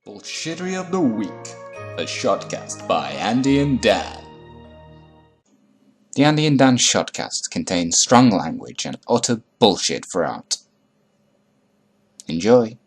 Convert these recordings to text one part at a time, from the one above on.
Bullshittery of the Week, a shotcast by Andy and Dan. The Andy and Dan shotcast contains strong language and utter bullshit throughout. Enjoy.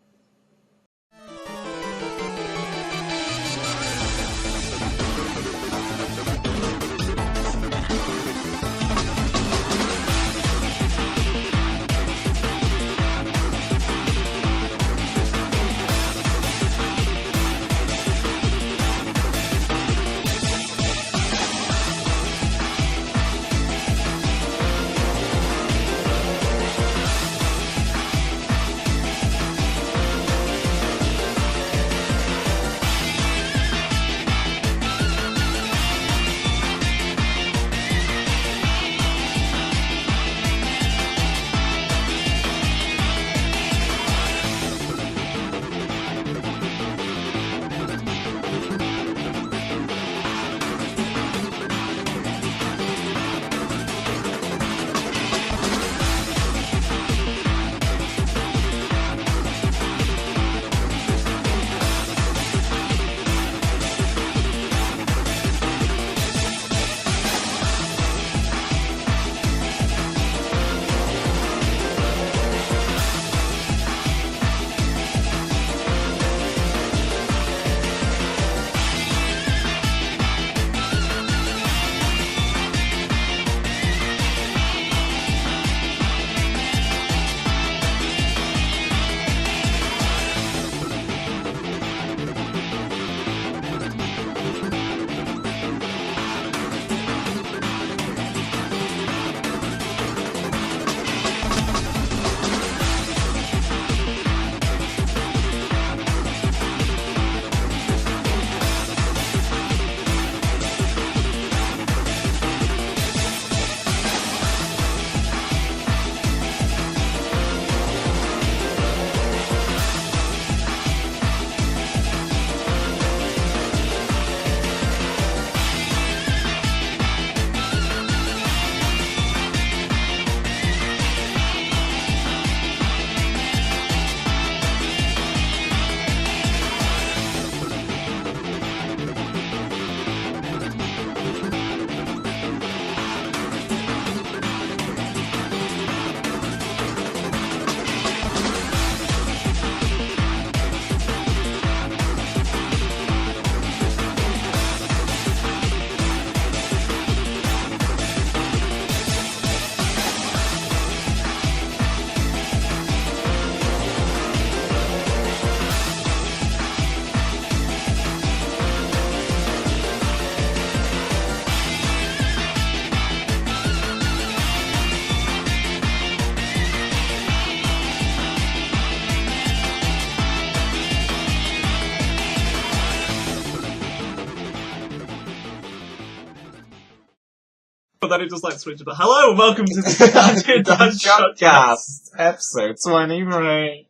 But then it just like switches. But hello, and welcome to the Andy and Dan Shotcast, episode 23.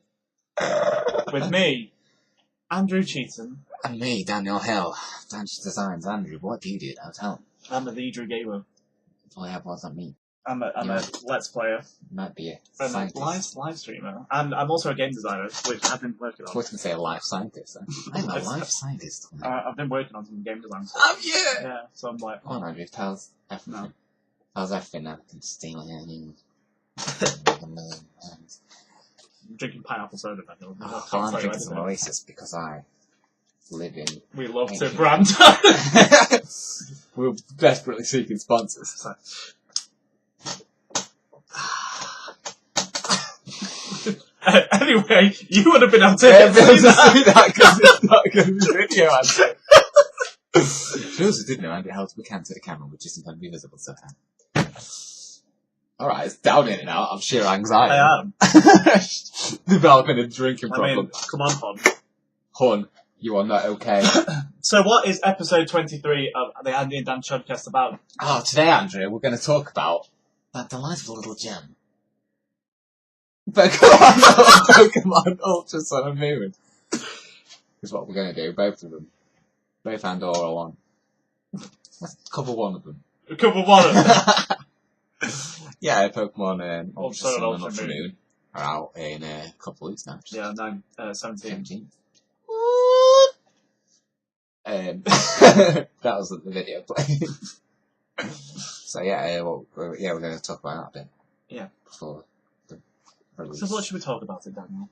With me, Andrew Cheatham. And me, Daniel Hill. Danji Designs. Andrew, what do you do now? Tell him. I'm a leader gamer. Oh yeah, what does that mean? I'm a Let's Player. Might be a And scientist. live streamer. And I'm also a game designer, which I've been working on. I was going to say a life scientist. I'm a life scientist. I've been working on some game design stuff. Oh yeah! Yeah, so I'm like... Come on, Andrew, tell us everything. No. How's everything now? Stealing I'm drinking pineapple soda, Daniel. Oh, I'm drinking some Oasis because I live in... We love to brand. We're desperately seeking sponsors. Anyway, you would have been able to see that because it's not going to be video, Andrew. For those who didn't know, Andy held the can to the camera, which isn't going to be visible so far. Alright, it's down in and out of sheer anxiety. I am. Developing a drinking problem. I mean, come on, Hon. Hun, you are not okay. So what is episode 23 of the Andy and Dan Shotcast about? Oh, today, Andrew, we're going to talk about that delightful little gem. Pokemon Ultra Sun and Moon. Is what we're going to do, both of them. Both and or along. Let's cover one of them. Cover one of them? Yeah, Pokemon Ultra Sun and and Ultra Moon are out in a couple of weeks now. Yeah, 17. 17. What? That was the video playing. So yeah, we're going to talk about that a bit. Yeah. Before the release. So what should we talk about it, Daniel?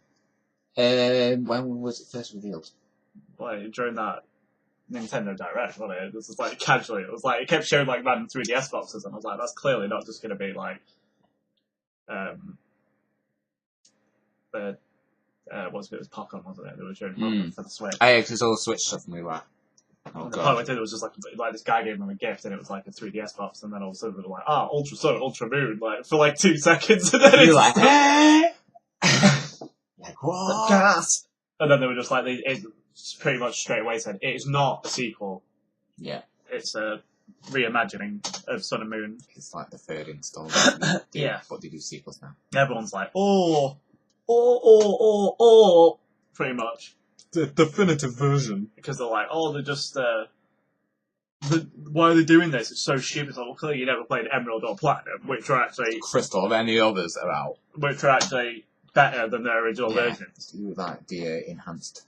When was it first revealed? Like, during that Nintendo Direct, wasn't it? This was like casually. It was like it kept showing like random 3DS boxes, and I was like, that's clearly not just going to be like, it was Pokemon, wasn't it? They were showing Pokemon for the Switch. Oh, yeah, because it's all Switch stuff, and we were. Oh and god. the part I did was just like this guy gave them a gift, and it was like a 3DS box, and then all of a sudden they were like, Ultra Sun, Ultra Moon, like for like 2 seconds, and then You're it's like, like what? gas. And then they were just like, it pretty much straight away said, it is not a sequel. Yeah. It's a reimagining of Sun and Moon. It's like the 3rd installment. Yeah. But they do sequels now. Everyone's like, pretty much. The definitive version. Because they're like, they're just, why are they doing this? It's so stupid. It's like, well, clearly you never played Emerald or Platinum, which are actually... Crystal of any others are out. Which are actually better than their original versions. Like the enhanced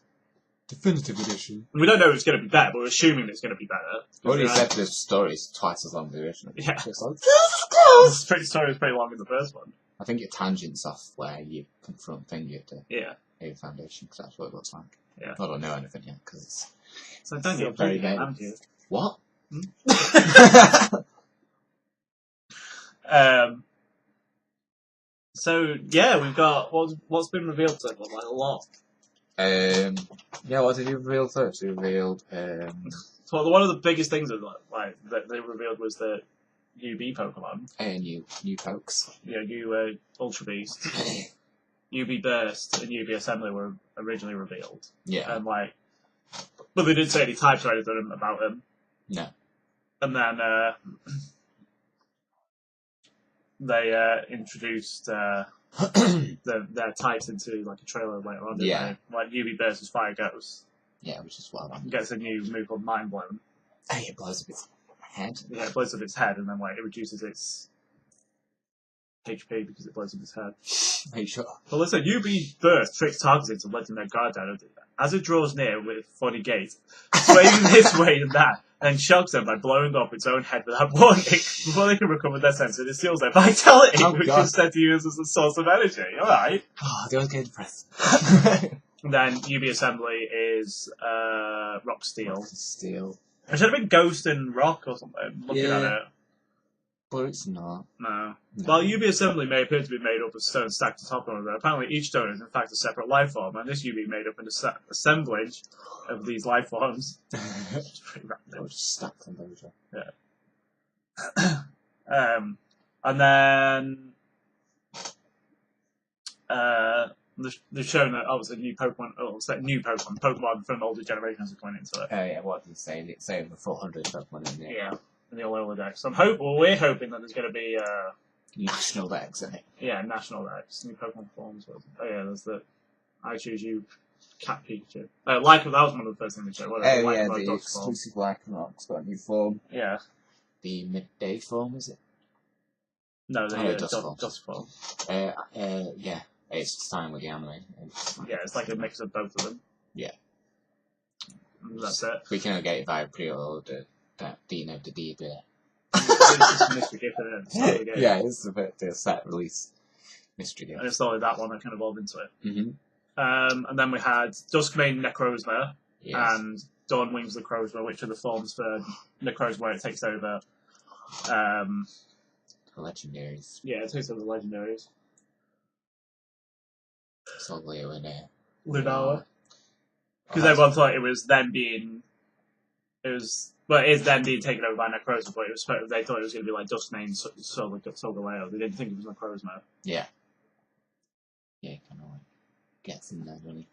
definitive edition. We don't know if it's going to be better, but we're assuming it's going to be better. What you said, the story is twice as long as the original. Yeah. It's like, the story is pretty long in the first one. I think it tangents off where you confront Thingy to a foundation, because that's what it looks like. Yeah. I don't know anything yet, because it's... So don't get very very vague. What? So yeah, we've got what's been revealed so far, like a lot. Yeah, what did you reveal first? You revealed So one of the biggest things that they revealed was the UB Pokemon. new pokes. Yeah, new Ultra Beast, UB Burst, and UB Assembly were originally revealed. Yeah. And but they didn't say any types or anything about them. No. And then they introduced their types into like a trailer later on. Yeah. Like UB Burst is Fire Ghost. Yeah, which is well. Gets a new move called Mind Blown. Hey, it blows up its head. Yeah, it blows up its head, and then it reduces its HP because it blows up its head. Are you sure? Well, listen, UB Burst tricks targets into letting their guard down. As it draws near with funny gait, swaying this way and that, then shocks them by blowing up its own head without warning. Before they can recover their senses, it steals their vitality, which is said to use as a source of energy. Alright. Oh, they always get depressed. And then UB Assembly is Rock Steel. Steel. It should have been Ghost and Rock or something, looking at it. But it's not. No. Well, UB Assembly may appear to be made up of stones stacked atop one another. Apparently each stone is in fact a separate life form, and this UB made up an assemblage of these life forms. It's pretty random. Just stacked on those. Yeah. And then they've shown that obviously new Pokemon from older generations are coming into it. Oh yeah, what did it say? It's say over 400 Pokemon in there. Yeah, in the Alola Dex. We're hoping that there's going to be National Dex, isn't it? yeah, National Dex, new Pokemon forms. Oh yeah, there's the I Choose You Cat Pikachu. That was one of the first things they showed. The exclusive Lycanroc's got a new form. Yeah. The midday form, is it? No, the Dusk form. Yeah. It's time with the anime. Yeah, it's like a mix of both of them. Yeah. And that's it. We can get it via pre-order. The D bit. It's a mystery gift at the start of the game. Yeah, it's a bit of set release mystery gift. And it's only that one that can evolve into it. Mm-hmm. And then we had Duskmane Necrozma and Dawn Wings Necrozma, which are the forms for Necrozma where it takes over. The legendaries. Yeah, it takes over the legendaries. Solgaleo and Lunala. Because everyone thought it is then being taken over by Necrozma, but they thought it was going to be like Duskmane Solgaleo. They didn't think it was Necrozma. Yeah. Yeah, kind of like gets in there, doesn't he?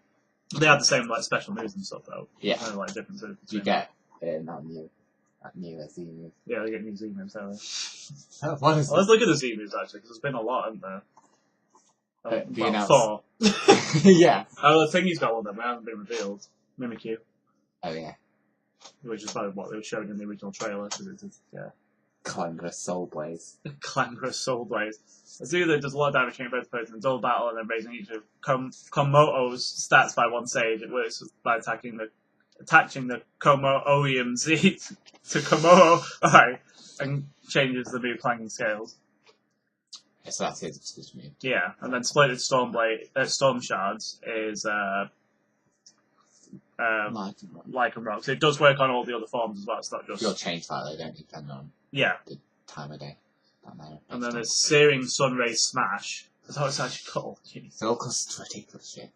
They had the same special moves and stuff though. Yeah. Kind of differences. You get that new Z move. Yeah, they get new Z moves, don't they? What is Let's look at the Z moves actually, because there's been a lot, hasn't there? 4. Yeah. Oh, the thing he's got one of them, it hasn't been revealed. Mimikyu. Oh yeah. Which is probably what they were showing in the original trailer. Clangrous Soul Blaze. Clangrous Soul Blaze. Let's do that. Does a lot of damage in both players in dual battle and then raising each of Komoto's stats by 1 stage. It works by attacking the attaching the Komo-OEM-Z to Komo-I and changes the move clanging scales. Yeah, so that's his excuse me. Yeah, and then splitted storm shards is like and rock. So it does work on all the other forms as well. It's not just You'll change that though, don't you, depending on yeah. the time of day. And then there's Searing Sunray Smash. That's how it's actually called. It's all because it's ridiculous shit.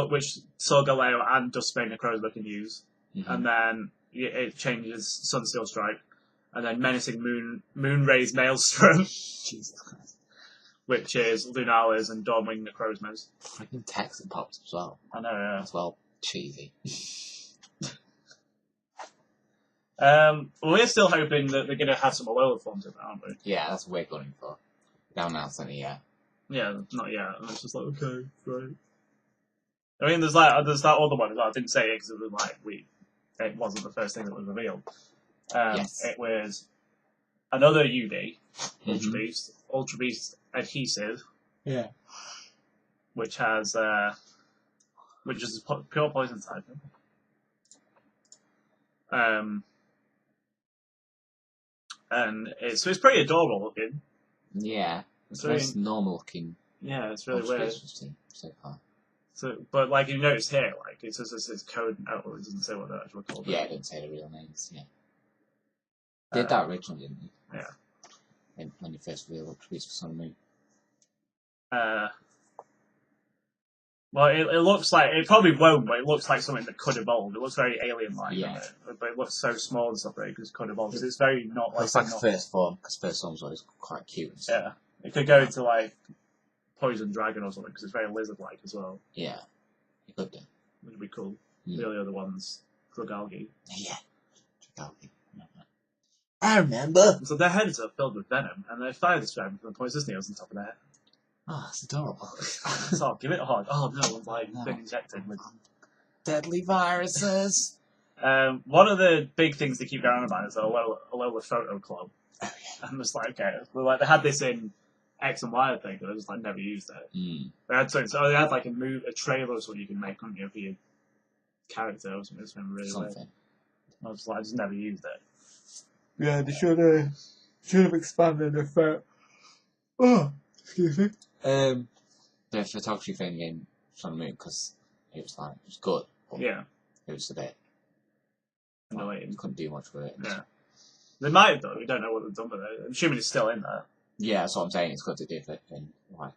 Which Solgaleo and Dustbane Necrozma can use. Mm-hmm. And then it changes Sunsteel Strike. And then Menacing Moonrays Maelstrom. Jesus Christ. Which is Lunala's and Dawnwing Necrozmas. Freaking text and pops as well. I know, yeah. As well, cheesy. We're still hoping that they're going to have some Alola forms in there, aren't we? Yeah, that's what we're going for. They haven't announced any yet. Yeah, not yet. And it's just like, okay, great. I mean, there's that other one as well. I didn't say it because it was like, it wasn't the first thing that was revealed. Yes. It was another UD, Mm-hmm. Ultra Beast Adhesive. Yeah. Which has, which is a pure poison type. And it's pretty adorable looking. Yeah. It's It's the most normal looking. Yeah, it's really weird. We've seen so far. So, but like you notice here, like it says this is code. Oh, it doesn't say what they're actually called. Yeah, it didn't say the real names. Yeah. Did that originally, didn't you? Yeah. When you first revealed Ultra Beast for Sun and Moon. Well, it looks like it probably won't, but it looks like something that could evolve. It looks very alien-like, Yeah. doesn't it? But it looks so small and stuff that it could evolve. Because it's very not like It's like not, first form, because first form's always quite cute and stuff. yeah. It could go into like Poison Dragon or something because it's very lizard-like as well, Yeah. It could do. which would be cool. Mm. The only other ones, Clogalgi. Yeah. I remember. So their heads are filled with venom, and their fire described from poisonous nails on top of their head. Oh, it's adorable. So give it a hug. Oh no, I'm like No. been injected with. Deadly viruses. One of the big things they keep going on about is the Alola Photo Club. Oh, yeah. I'm just like, okay, well, like they had this in X and Y, I think, but I just like never used it. Mm. They had so they had like a trailer or something you can make, couldn't you, for your character or something. It's been really weird. Something. I was like, I just never used it. Yeah, they should have expanded the photo. Oh, excuse me. The photography thing in Sun and Moon, because it was good, but Yeah, it was a bit. annoying. You couldn't do much with it. Yeah, they might have done. We don't know what they've done with it. I'm assuming it's still in there. Yeah, that's what I'm saying. It's good to do it and like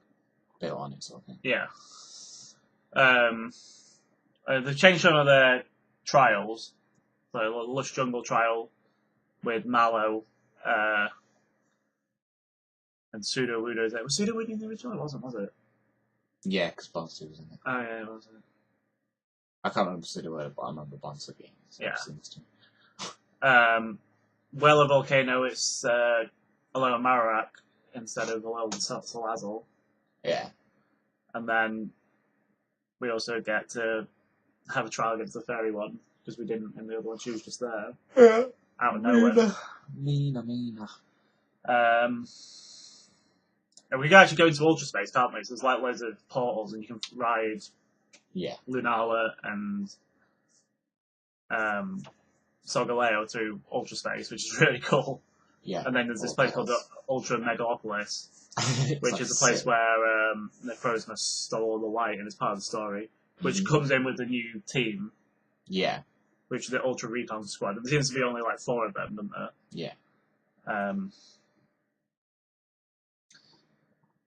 build on it, sort of thing. Yeah. They've changed some of their trials. So a Lush Jungle trial with Mallow and Sudowoodo. Was Sudowoodo in the original? It wasn't, was it? Yeah, because Bonsu was in it. Oh yeah, it was. I can't remember Sudowoodo, but I remember Bonsu being. So Yeah. it seems to. Weller Volcano, it's Alola Marowak instead of Alola Salazzle. Yeah. And then we also get to have a trial against the fairy one, because we didn't in the other one. She was just there. Yeah. Out of nowhere. Mina. And we can actually go into Ultra Space, can't we? So there's like loads of portals, and you can ride Yeah. Lunala and Solgaleo through Ultra Space, which is really cool. Yeah. And then there's this place called the Ultra Megalopolis, which like is a place sick. where Necrozma stole all the light, and it's part of the story, which Mhm. comes in with the new team, Yeah. which is the Ultra Recon Squad. There seems to be only like 4 of them, doesn't there? Yeah.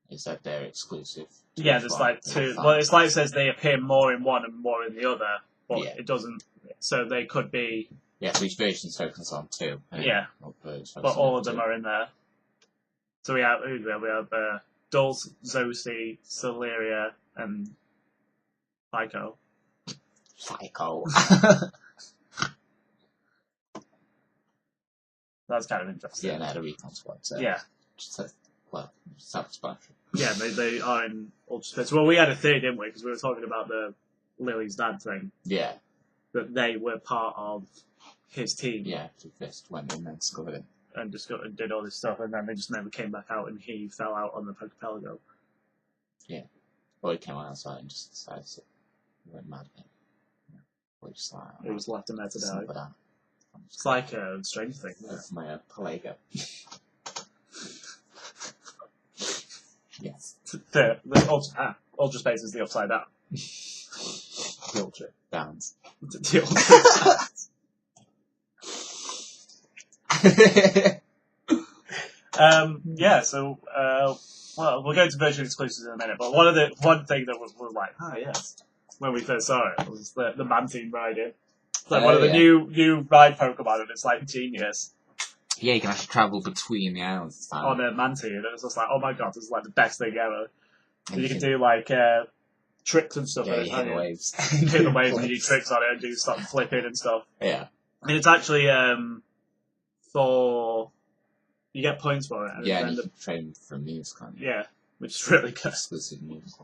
Is that they're exclusive? to Yeah, each there's one? like They're 2. fun. Well, it's like it says they appear more in one and more in the other, but Yeah. it doesn't. So they could be, Yeah, so each version's focused on 2. Yeah. but all of them are in there. So we have who do we have? We have Dulce, Zosie, Celeria, and Pyco. Psycho. That's kind of interesting. Yeah, no, the recon squad. So Yeah. just self-explanatory. Yeah, they are in Ultra Space. Well, we had a theory, didn't we? Because we were talking about the Lily's dad thing. Yeah, That they were part of his team yeah. So first went in and discovered it. and did all this stuff, and then they just never came back out, and he fell out on the archipelago. Or he came outside and just decided to went mad. We just like, It was left in there to die. that. It's like a strange thing. That's my Pelago. Yes. The ultra space is the upside down. The ultra downs. The ultra. Yeah, so well, we'll go to version exclusives in a minute, but one thing that was like, yes, when we first saw it was the Mantine riding. It's like one of the new ride Pokemon, and it's like genius. Yeah, you can actually travel between the islands. On a Mantine, and it was just like, oh my god, this is like the best thing ever. And you can do like tricks and stuff. Yeah, you hit the waves. Hit the waves and you do tricks on it and do stuff flipping and stuff. Yeah. And it's actually for you get points for it. And yeah, and you can train for moves, can't you? Yeah, which is really good. Exclusive moves,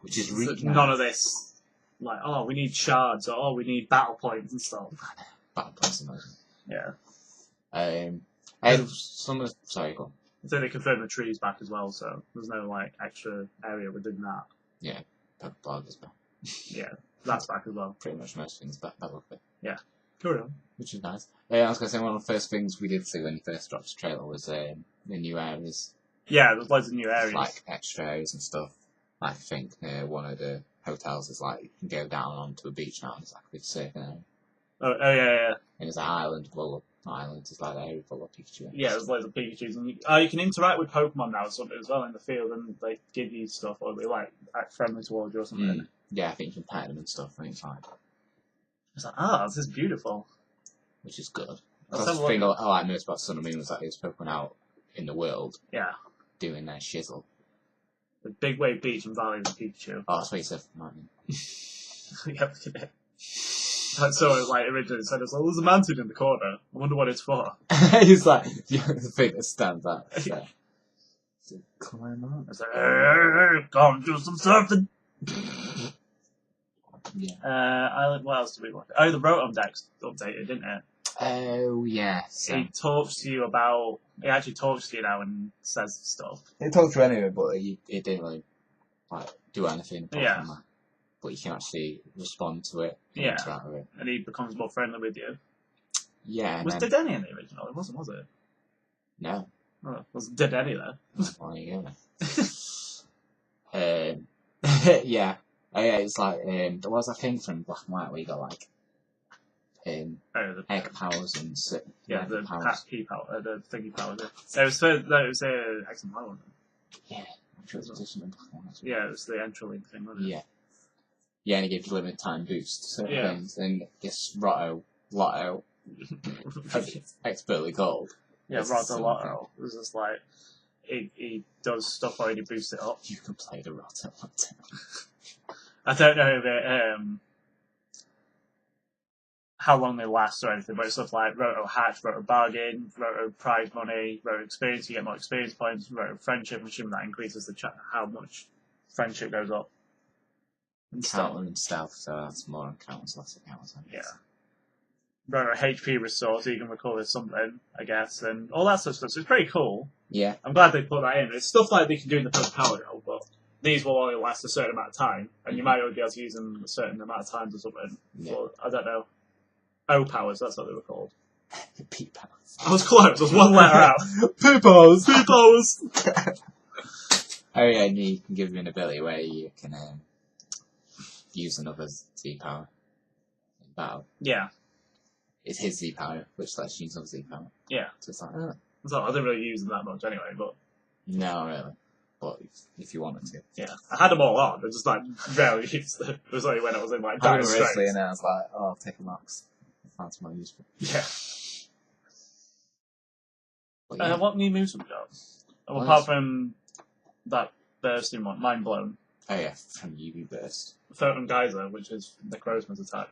which is really nice. None of this, like, oh, we need shards, or oh, we need battle points and stuff. Battle points, amazing. Yeah. Sorry, go on. So they confirmed the trees back as well, so there's no like extra area within that. Yeah, Pokeball is back. Yeah, that's back as well. Pretty much most things back that look bit. Yeah. Carry on. Which is nice. I was going to say, one of the first things we did see when you first dropped the trailer was the new areas. Yeah, there's loads of new areas. Like extra areas and stuff. I think one of the hotels is like, you can go down onto a beach now and it's like a big surfing area. Oh yeah. And there's an island full of islands, it's like an area full of Pikachu. Yeah, there's loads of Pikachus. And you can interact with Pokemon now or something as well in the field, and they give you stuff, or they like act friendly towards you or something. Yeah, I think you can pet them and stuff, and it's like... It's like, this is beautiful. Which is good. That's the thing I like most about Sun and Moon was that there's Pokemon out in the world. Yeah. Doing their shizzle. The Big Wave Beach and Valley of the Pikachu. Oh, that's what you said from Martin. Yeah, look at it. So it like originally said, it's like, there's a mountain in the corner. I wonder what it's for. He's like, the thing that stands out. It's like, climb on. It's like, come do some surfing. Yeah. What else did we watch? Oh, the Rotom Dex updated, didn't it? Oh, yes. He talks to you about... He actually talks to you now and says stuff. He talked to you anyway, but he didn't really like do anything apart from that. But you can actually respond to it and interact with it. And he becomes more friendly with you. Yeah. Was Dedenne in the original? It wasn't, was it? No. Oh, was Dedenne there? Well, there you go. Yeah. Oh, yeah, it's like, there was a thing from Black and White where you got like, egg powers and the powers. key power, the thingy powers. It was X and Y, wasn't it? Yeah, I'm sure it was in Black and White. Yeah, it was the Entralink thing, wasn't it? Yeah. Yeah, and it gives you limited time boost to certain things, and this Lotto, as it's expertly called. Yeah, Roto Lotto. It was just like, he does stuff where he boosts it up. You can play the Roto Lotto. I don't know if it, how long they last or anything, but it's stuff like Roto Hatch, Roto Bargain, Roto Prize Money, Roto Experience, you get more experience points, Roto Friendship, I'm assuming that increases how much friendship goes up. Counter and stealth, so that's more on counters, less on counters. Yeah. Roto HP Restore, so you can recover something, I guess, and all that sort of stuff, so it's pretty cool. Yeah. I'm glad they put that in. It's stuff like they can do in the first Power Gel, but these will only last a certain amount of time, and you might only be able to use them a certain amount of times or something. Yeah. But I don't know. O-Powers, that's what they were called. P-Powers. I was close, there's one letter out. P-Powers! P-Powers! Oh yeah, and you can give him an ability where you can use another Z-Power in battle. Yeah. It's his Z-Power, which lets you use another Z-Power. Yeah. So it's like, So I didn't really use them that much anyway, but... No, really. But if you wanted to. Yeah. I had them all on, I just like rarely used them. It was only when I was in like Dire Straits. Straits. And I was like, oh, I'll take a max. I found some more useful. Yeah. But, yeah. What new moves have we got? Oh, apart from that bursting one, Mind Blown. Oh yeah, from UV Burst. Photon Geyser, which is Necrozma's attack.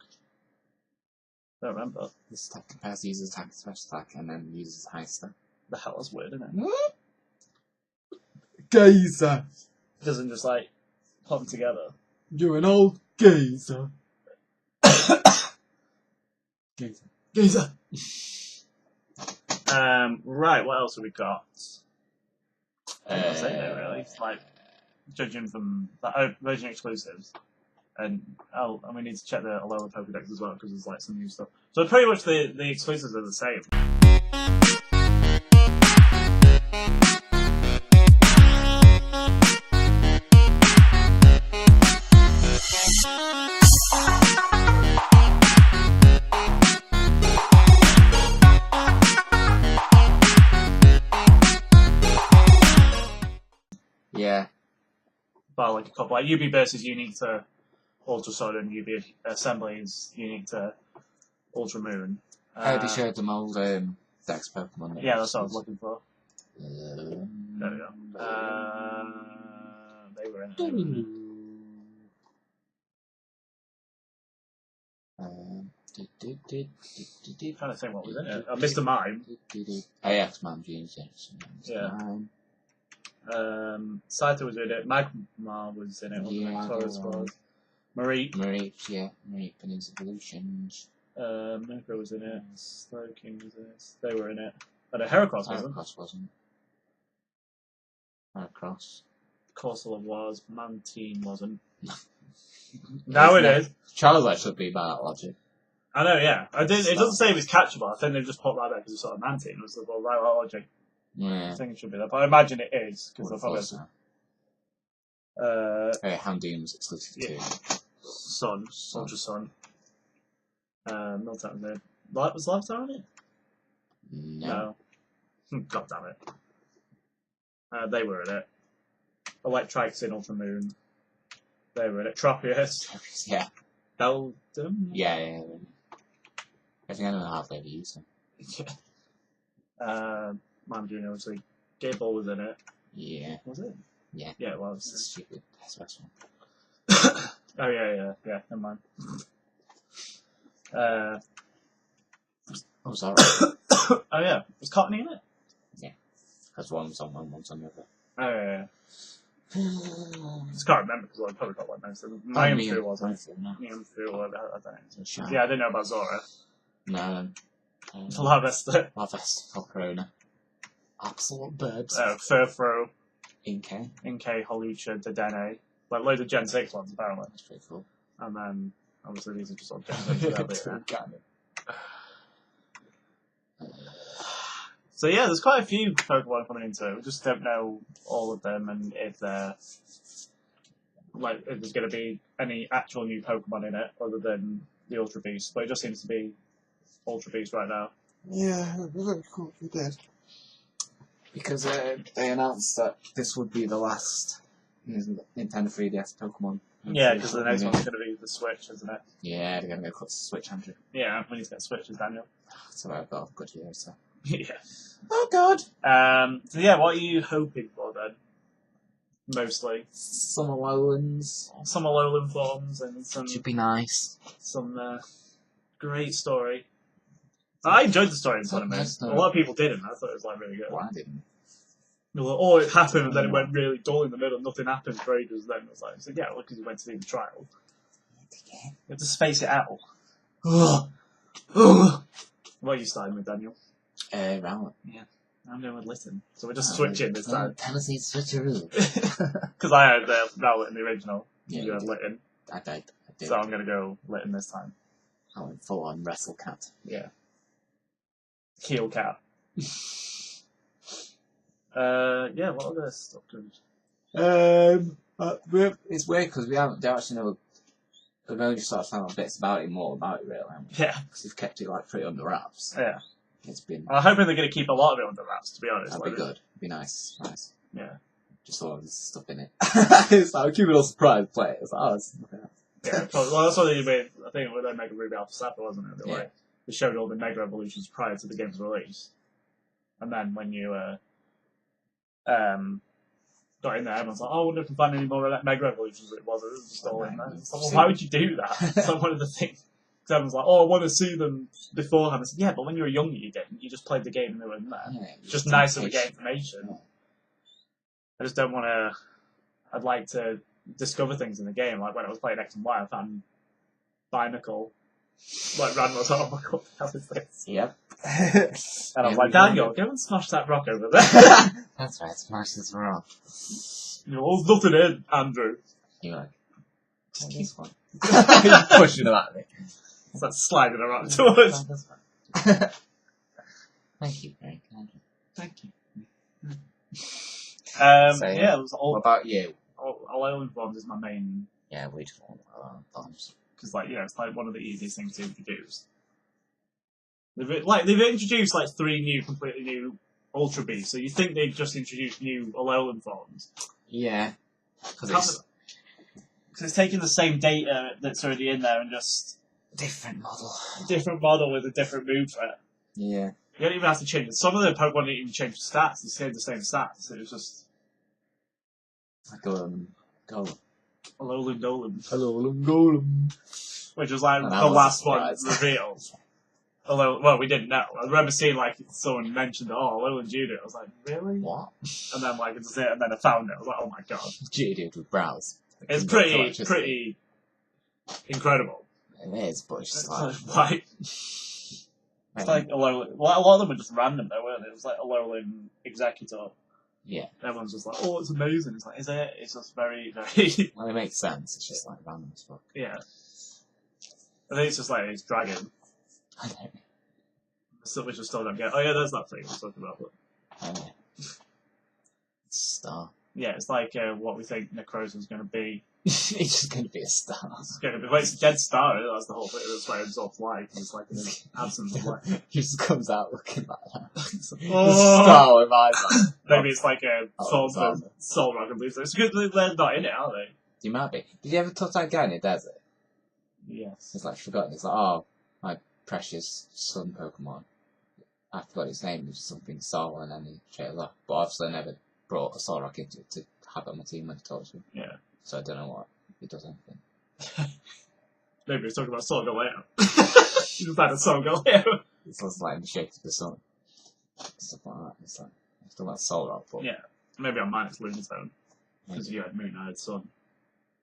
Don't remember. This attack compares to user's attack, special attack, and then uses high step. The hell is weird, isn't it? Geyser! It doesn't just like put them together. You're an old geyser. Geyser. Geyser! Right, what else have we got? I think that's it, really. It's like, judging from the version exclusives. And we need to check the Alola Pokedex as well because there's like some new stuff. So pretty much the exclusives are the same. Yeah. But like a couple, like UB Burst is unique to Ultra Sun, and UB Assembly is unique to Ultra Moon. I already showed them all Dex Pokemon. Yeah, that's what I was looking for. There we go. They were in it. Trying to think what was in it. Mr. Mime. X-Man Jeans. Yeah. Saito was in it. Magmar was in it. Yeah, Taurus was. Marie. Marie Penn's Evolutions. Micro was in it. Slowking was in it. They were in it. But Heracross wasn't. Heracross wasn't. Heracross. Corsola was. Mantine wasn't. Now it is. Charizard should be by that logic. I know, yeah. It doesn't say if it's catchable. I think they've just put that there because it's sort of Mantine. It was well, right logic. Yeah. I think it should be that, but I imagine it is because they'll probably. Houndoom was exclusive too. Sun, Ultra Sun. Miltank there. Was Lifetime on it? No. God damn it. They were in it. Electrike's in Ultra Moon. They were in it. Tropius. Yeah. Beldum? Yeah. I think I don't know how they've used them. Mime Jr. obviously. Gable was in it. Yeah. Was it? Yeah. Yeah, it was. It's stupid. That's the best one. Oh, yeah, never mind. Oh, sorry. Oh, yeah. Was Cottony in it? Yeah. Because one's on one, one's on the other. Oh, yeah. I just can't remember because I probably got one most of them. Mewtwo wasn't. Mewtwo, I don't know. Yeah, I didn't know about Zora. No. Lavester. Corona. Absolute birds. Furfro. Inkay, Hawlucha, Dedenne. Like loads of Gen 6 ones, apparently. That's pretty cool. And then, obviously, these are just all Gen 6. So yeah, there's quite a few Pokemon coming into it. We just don't know all of them and if they're if there's going to be any actual new Pokemon in it other than the Ultra Beast. But it just seems to be Ultra Beast right now. Yeah, it would be very cool if we did. Because they announced that this would be the last Nintendo 3DS Pokemon. Yeah, because the next one's going to be the Switch, isn't it? Yeah, they're going to go cut to Switch, Andrew. Yeah, we need to get Switches, Daniel. So I've got a good year, so. Yeah. Oh, God! So yeah, what are you hoping for then? Mostly. Some Alolands. Some Alolan forms and some... Should be nice. Some great story. I enjoyed the story in Sun and Moon. A lot of people didn't. I thought it was really good. Well, I didn't. Oh, it happened, and then it went really dull in the middle. Nothing happened for ages. Then it was like, yeah, well, because you went to do the trial. You have to space it out. What are you starting with, Daniel? Rowlet. Yeah, I'm going with Litten. So we're just switching this time. Tennessee switcheroo. Because I had Rowlet in the original. Yeah, you had Litten. I did. So I'm going to go Litten this time. I went full on Wrestle Cat. Yeah. Heel Cat. Yeah, what other stuff comes? It's weird because we don't actually know. We've only just started finding bits about it, more about it, really. Yeah. Because we've kept it like pretty under wraps. Yeah. It's been. I'm hoping they're going to keep a lot of it under wraps, to be honest. That'd be good. It'd be nice. Yeah. Just all of this stuff in it. It's like, keep it all surprised play it. It's like, oh, it's nothing else. Yeah, well, that's what they made. I think with their Mega Ruby Alpha Sapphire, wasn't it? Yeah. They showed all the Mega Evolutions prior to the game's release. And then when you got in there, everyone's like, oh, I wonder if we can find any more Mega Evolutions. It was just all in there. Like, well, why would you do that? It's like one of the things. Because everyone's like, oh, I want to see them beforehand. I said, yeah, but when you were younger, you didn't. You just played the game and they were in there. Yeah, it's just nicer to get information. Yeah. I just don't want to... I'd like to discover things in the game. Like when I was playing X and Y, I found Binacle. Like random, I was like, oh my god, how is this? Yep. And I was like, Daniel, go and smash that rock over there. That's right, smash this rock. You know, there's nothing in, Andrew. You're like, Take this one. You're pushing them at me. It's like sliding around towards. Thank you, very kind. Thank you. So, yeah, it was all. What about you? Oil forms is my main. Yeah, we just want bombs. Because, like, it's like one of the easiest things to introduce. They've introduced like 3 completely new Ultra Beasts, so you think they've just introduced new Alolan forms. Yeah. Because it's taking the same data that's already in there and just... different model. Different model with a different move threat. Yeah. You don't even have to change it. Some of the Pokemon didn't even change the stats, they stayed the same stats. It was just... Like Golem. Alolan Golem. Golem. Which was like And the that was a last one surprise. revealed. Although, well, we didn't know. I remember seeing, like, someone mentioned, Alolan Judo. I was like, really? What? And then, like, it's it, and then I found it. I was like, oh my god. Judo with brows. It's pretty incredible. It is, but it's just like... Like, it's like Alolan... Well, a lot of them were just random, though, weren't they? It was like Alolan Executor. Yeah. Everyone's just like, oh, it's amazing. It's like, is it? It's just very, very... Well, it makes sense. It's just like random as fuck. Yeah. I think it's just like, it's Dragon. I don't know. Which I still don't get. Oh yeah, there's that thing I was talking about. But... I don't know. Star. Yeah, it's like what we think Necroza's going to be. It's just going to be a star. It's going to be. Well, it's a dead star. That's the whole thing. That's why it absorbs light. It's like an absence of light. He just comes out looking like that. Oh. Star with eyes on. Maybe it's like a Oh, Soul Rock and Blue. It's good that they're not in it, are they? You might be. Did you ever touch that guy in the desert? Yes. It's like forgotten. It's like, oh, my precious sun Pokemon. I forgot his name. It was something Soul, and then he trailed off. But obviously, I never brought a Solrock into it to have it on my team when he talks to him. Yeah. So I don't know what he does anything. Maybe he's talking about Soul Galeo. He just had a Soul Galeo. It's just like in the shape of the sun. Stuff like that. It's like it's still like Solrock, but Yeah. Maybe on mine it's Lunatone. Because you had Moon, I had Sun.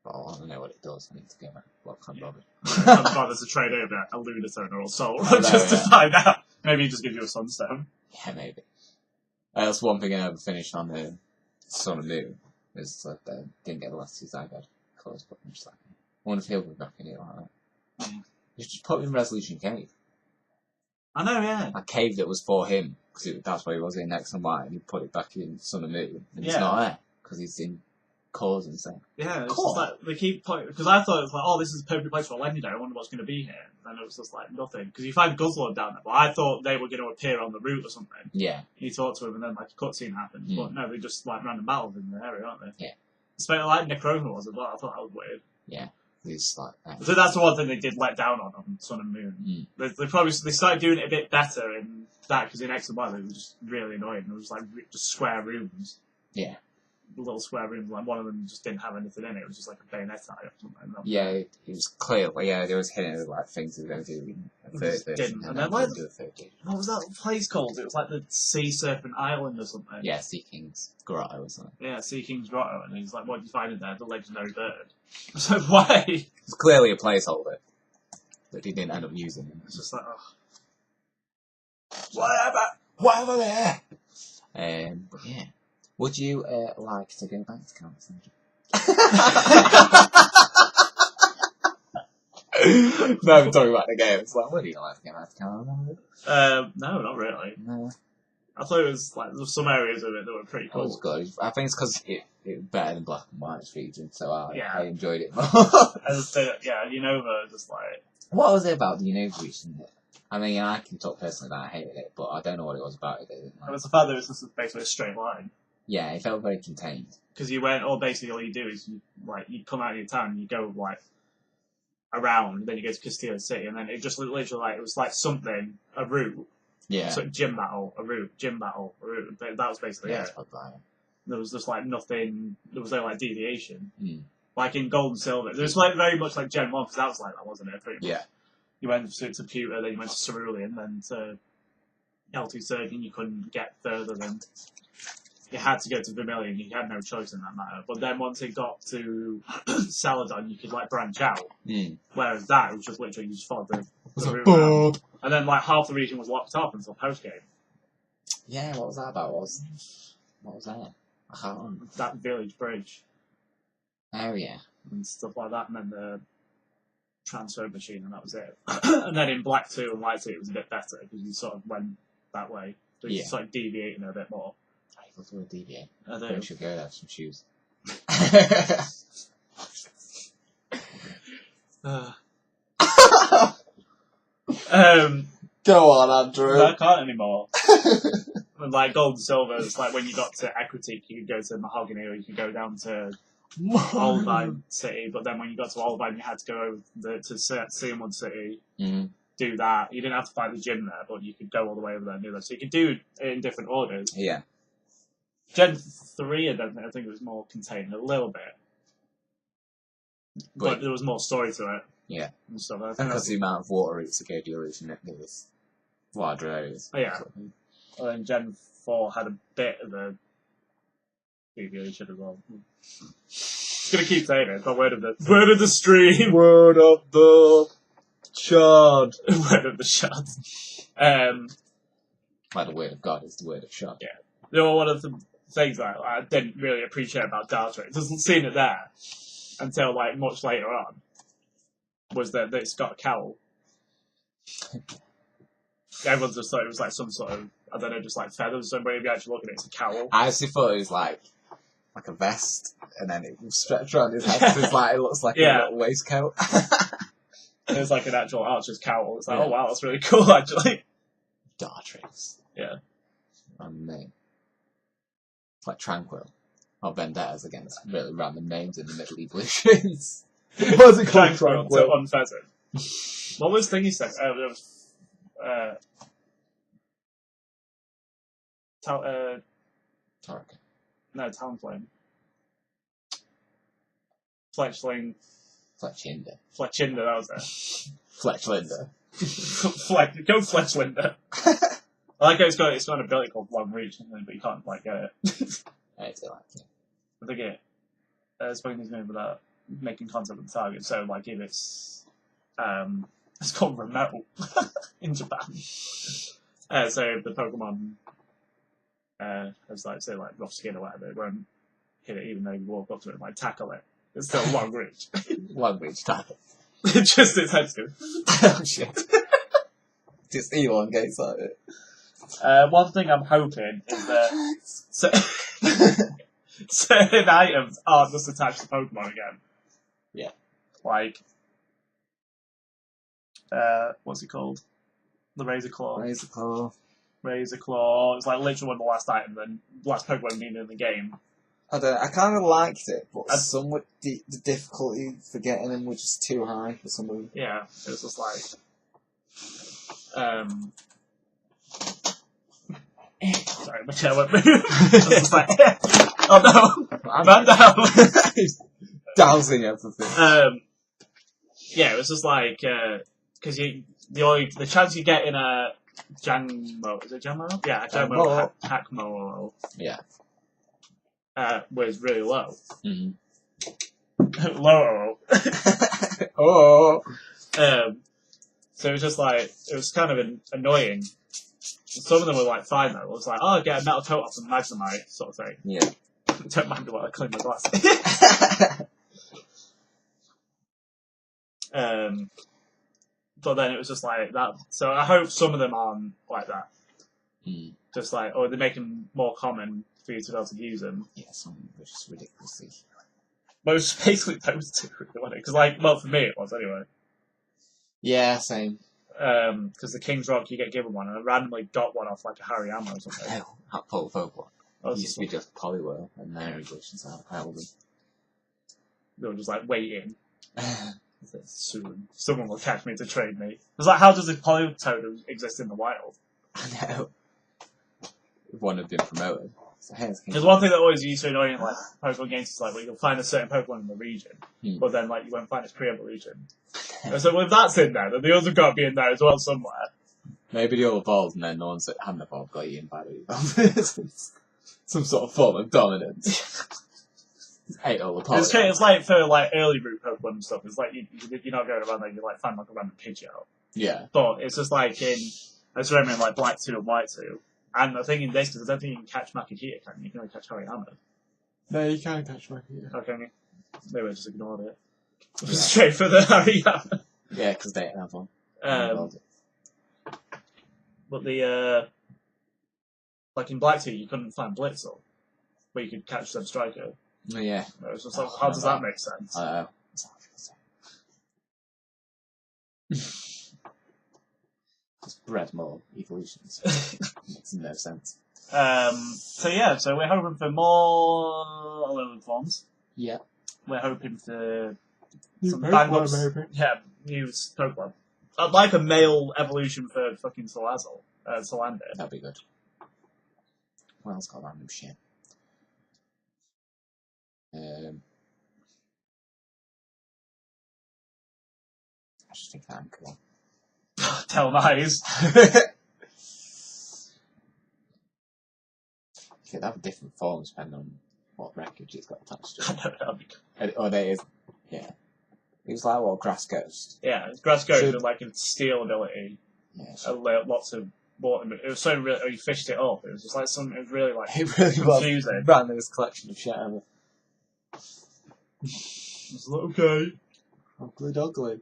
oh, I don't know what it does. I need to get back. What can't bother. I'm bothered to trade over a Lunatone or a Soul Oh, no, just to yeah. find out. Maybe he just gives you a Sunstone. Yeah, maybe. That's one thing I never finished on the Sun and Moon. Is that I didn't get the last 2 Zygarde clothes, but I'm just like, I wonder if he'll be back in it like that. Yeah. You should just put him in Resolution Cave. I know, yeah. A cave that was for him, because that's where he was in X and Y, and you put it back in Sun and Moon, and Yeah. it's not there, because he's in cores and stuff. Yeah, it's Cool. just like, they keep putting, because I thought it was like, oh, this is a perfect place for a legendary, I wonder what's going to be here. And it was just like, nothing. Because you find Guzzlord down there, but I thought they were going to appear on the route or something. Yeah. You talk to him, and then like a cutscene happens. Mm. But no, they're just like random battles in the area, aren't they? Yeah. Especially like Necrozma was as well, I thought that was weird. Yeah. He's like that. So that's the one thing they did let down on Sun and Moon. Mm. They started doing it a bit better in that, because in X and Y they were just really annoying. It was like just square rooms. Yeah. Little square rooms, like one of them just didn't have anything in it. It was just like a bayonet eye or something. Yeah, it was clear, but yeah, there was hitting with like things they were going to do in a third Just version, didn't. and And then then like- do a third version. What was that place called? It was like the Sea Serpent Island or something. Yeah, Sea King's Grotto or something. Yeah, Sea King's Grotto, and he's like, what did you find in there? The legendary bird. I was like, why? It's clearly a placeholder that he didn't end up using. It's just like, oh. Whatever there! But yeah. Would you like to go back to Camp Central? No, I'm talking about the game. It's like, would you like to go back to Camp Central? No, not really. No. I thought it was like, there were some areas of it that were pretty It cool. was good. I think it's because it was better than Black and White's region, so I enjoyed it more. I just say, yeah, Unova, just like, What was it about the Unova region? I mean, I can talk personally that I hated it, but I don't know what it was about it. That I didn't it like. was the fact that it was just basically a straight line. Yeah, it felt very contained. Because you went, or basically all you do is, you come out of your town and you go, like, around, then you go to Castillo City, and then it just literally, like, it was like something, a route. Yeah. So gym battle, a route, gym battle, a route. That was basically Yeah, it. it's probably like it. There was just like nothing. There was no like deviation. Mm. Like in Gold and Silver, there was like very much like Gen 1 because that was like that, wasn't it? Pretty much. Yeah. You went to Pewter, then you went to Cerulean, then to L2 Surgeon. You couldn't get further than. You had to go to Vermilion. You had no choice in that matter. But then once it got to Saladon, you could like branch out. Mm. Whereas that it was just literally you just followed the a route bug. around. And then like half the region was locked up until post game. Yeah, what was that about? What was that? I can't remember. That village bridge. Oh, yeah. and stuff like that, and then the transfer machine, and that was it. And then in Black 2 and White 2, it was a bit better because you sort of went that way. So you sort of deviating a bit more. I able to deviate. I do. We should go have some shoes. Go on, Andrew. I can't anymore. And like gold and silver, it's like when you got to Equity, you could go to Mahogany or you could go down to Olivine City, but then when you got to Olivine, you had to go over to Seamwood City, do that. You didn't have to find the gym there, but you could go all the way over there and do that. So you could do it in different orders. Yeah. Gen 3, I think it was more contained a little bit. But there was more story to it. Yeah. And stuff. I think Because the amount of water routes gave the illusion that there was larger areas. Oh, yeah. And then Gen 4 had a bit of a deviation as well. Just gonna keep saying it. But word of the stream. Word of the shard. Word of the shard. Like the word of God is the word of shard. Yeah. You know, one of the things that I didn't really appreciate about Dark Trade, doesn't seeing it there until like much later on, was that it's got a cowl. Everyone just thought it was like some sort of, I don't know, just like feathers. So when you actually look at it, it's a cowl. I actually thought it was like a vest, and then it was stretched around his head. So it's like, it looks like a little waistcoat. It was like an actual archer's cowl. It's like, oh wow, that's really cool, actually. Dartrix. Yeah. Random name. It's like Tranquil. Or vendettas against really random names in the medieval editions. What's it called? Tranquil to Unfeathered. What was Thingy said? There was Torque. No, Talonflame. Fletchling. Fletchinder. Fletchinder, that was it. Fletchlinder. Go Fletchlinder. I like how it's got an ability called Long Reach, but you can't like get it. I do like it. I think it's making his move without making contact with the target. So like if it's called remote in Japan. So if the Pokemon has like say like rough skin or whatever, it won't hit it even though you walk up to it and like tackle it. It's still Long Reach. Long Reach tackle. Just its head's good. Oh shit. Just elongates like it. One thing I'm hoping is that certain items aren't just attached to Pokemon again. Yeah. Like, what's it called? The Razor Claw. Razor Claw. Razor Claw. It's like literally one of the last items, and the last Pokemon needed in the game. I don't know, I kind of liked it, but somewhat the difficulty for getting them was just too high for some reason. Yeah, it was just like, sorry, my chair went move. I was just like, oh no, man down. Dousing everything. Yeah, it was just like, because the chance you get in a Janmo, is it Janmo? Yeah, a Janmo Hackmo. Yeah. Was really low. Mm-hmm. Low. Oh. So it was just like, it was kind of annoying. Some of them were like fine though. It was like, oh, get a metal coat off some Magnemite sort of thing. Yeah. Don't mind while I clean my glasses. But then it was just like that. So I hope some of them aren't like that. Mm. Just like, or they're making more common for you to be able to use them. Yeah, some were just ridiculously. But it was basically those two, wasn't it? Because, like, well, for me it was anyway. Yeah, same. Because the King's Rock, you get given one, and I randomly got one off like a Hariyama or something. Hell, that Pokemon. It used to be just Poliwhirl, and now Evolutions are held them. They were just like waiting. Soon, someone will catch me to trade me. It was like, how does a Politoed exist in the wild? I know. One had been promoted. So there's one thing that always used to annoy in like Pokemon games is like, well, you'll find a certain Pokemon in the region, but then like you won't find its pre-evolution. So well, if that's in there, then the others have got to be in there as well somewhere. Maybe they all evolved, and then the ones that hadn't evolved got eaten by the evolved. Some sort of form of dominance. Ate all the parts. It's like for like early root Pokemon and stuff. It's like you're not going around there. You like find like a random Pidgeot. Yeah. But it's just like I just remember in like Black 2 and White 2. And I think in this, because I don't think you can catch Makihita, can you? You can only catch Hariyama. No, you can't catch Makihita. Okay. Maybe I just ignored it. Yeah. Straight for the Harry. Yeah, because they didn't have one. But the like in Black Tea, you couldn't find Blitzel, but you could catch them striker. Oh, yeah. It was just like, how does that make sense? Just bred more evolutions. Makes no sense. So we're hoping for more 11 forms. Yeah. We're hoping for some Pokemon, bang-ups. maybe. Yeah, new Pokemon. I'd like a male evolution for fucking Salander. That'd be good. What else got random shit? I just think that I'm cool. Tell lies. Okay, they have different forms depending on what wreckage it's got attached to. I don't know. Oh, there is. Yeah. It was like, what, Grass Ghost? Yeah, Grass Ghost Should- with like a steel ability. Yeah. And lots of water. It was so really. Oh, you fished it up. It was just like some. It was really like It really was. confusing. Randomest collection of shit ever. It's like, okay. Ugly doggly.